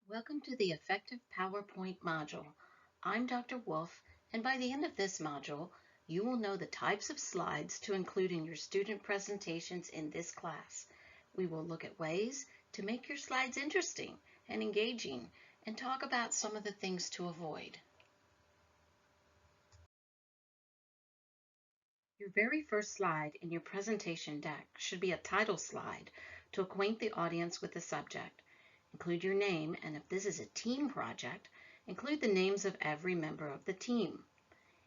Welcome to the Effective PowerPoint module. I'm Dr. Wolf, and by the end of this module, you will know the types of slides to include in your student presentations in this class. We will look at ways to make your slides interesting and engaging, and talk about some of the things to avoid. Your very first slide in your presentation deck should be a title slide to acquaint the audience with the subject. Include your name, and if this is a team project, include the names of every member of the team.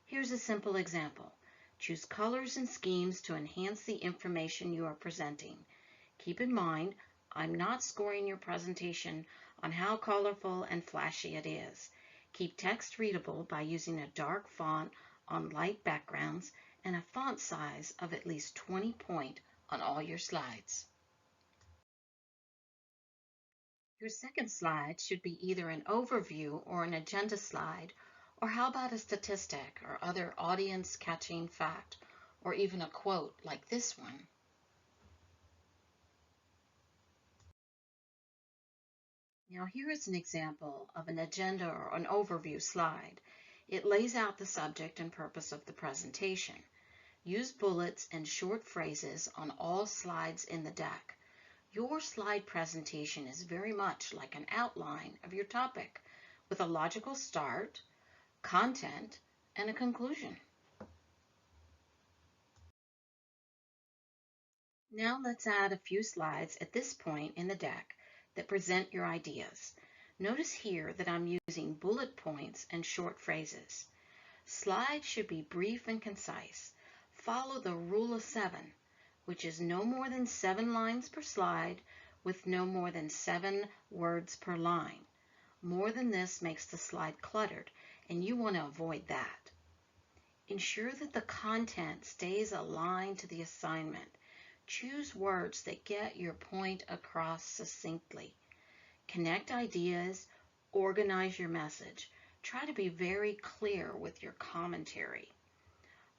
Here's a simple example. Choose colors and schemes to enhance the information you are presenting. Keep in mind, I'm not scoring your presentation on how colorful and flashy it is. Keep text readable by using a dark font on light backgrounds and a font size of at least 20 point on all your slides. Your second slide should be either an overview or an agenda slide, or how about a statistic or other audience-catching fact, or even a quote like this one. Now here is an example of an agenda or an overview slide. It lays out the subject and purpose of the presentation. Use bullets and short phrases on all slides in the deck. Your slide presentation is very much like an outline of your topic, with a logical start, content, and a conclusion. Now let's add a few slides at this point in the deck that present your ideas. Notice here that I'm using bullet points and short phrases. Slides should be brief and concise. Follow the rule of 7, which is no more than 7 lines per slide with no more than 7 words per line. More than this makes the slide cluttered, and you want to avoid that. Ensure that the content stays aligned to the assignment. Choose words that get your point across succinctly. Connect ideas, organize your message. Try to be very clear with your commentary.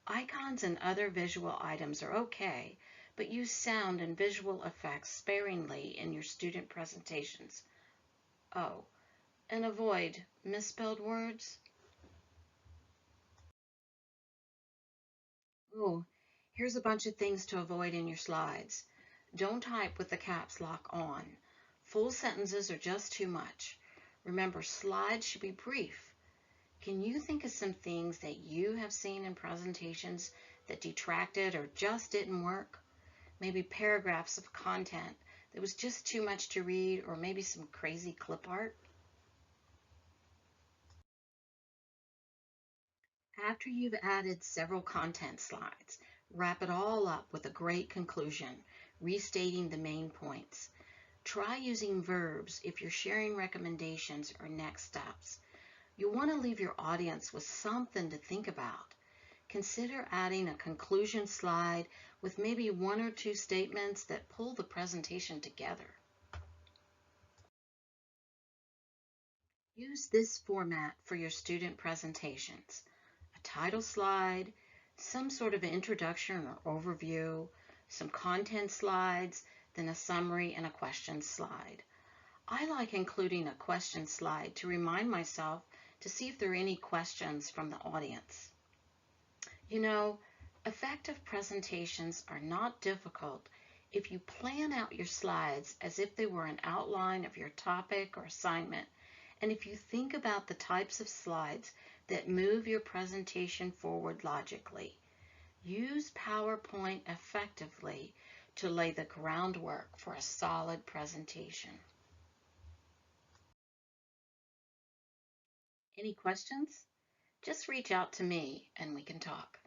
Icons and other visual items are okay, but use sound and visual effects sparingly in your student presentations. Oh, and avoid misspelled words. Oh, here's a bunch of things to avoid in your slides. Don't type with the caps lock on. Full sentences are just too much. Remember, slides should be brief. Can you think of some things that you have seen in presentations that detracted or just didn't work? Maybe paragraphs of content that was just too much to read, or maybe some crazy clip art? After you've added several content slides, wrap it all up with a great conclusion, restating the main points. Try using verbs if you're sharing recommendations or next steps. You'll want to leave your audience with something to think about. Consider adding a conclusion slide with maybe 1 or 2 statements that pull the presentation together. Use this format for your student presentations. A title slide, some sort of an introduction or overview, some content slides, then a summary and a question slide. I like including a question slide to remind myself to see if there are any questions from the audience. You know, effective presentations are not difficult if you plan out your slides as if they were an outline of your topic or assignment, and if you think about the types of slides that move your presentation forward logically. Use PowerPoint effectively to lay the groundwork for a solid presentation. Any questions? Just reach out to me and we can talk.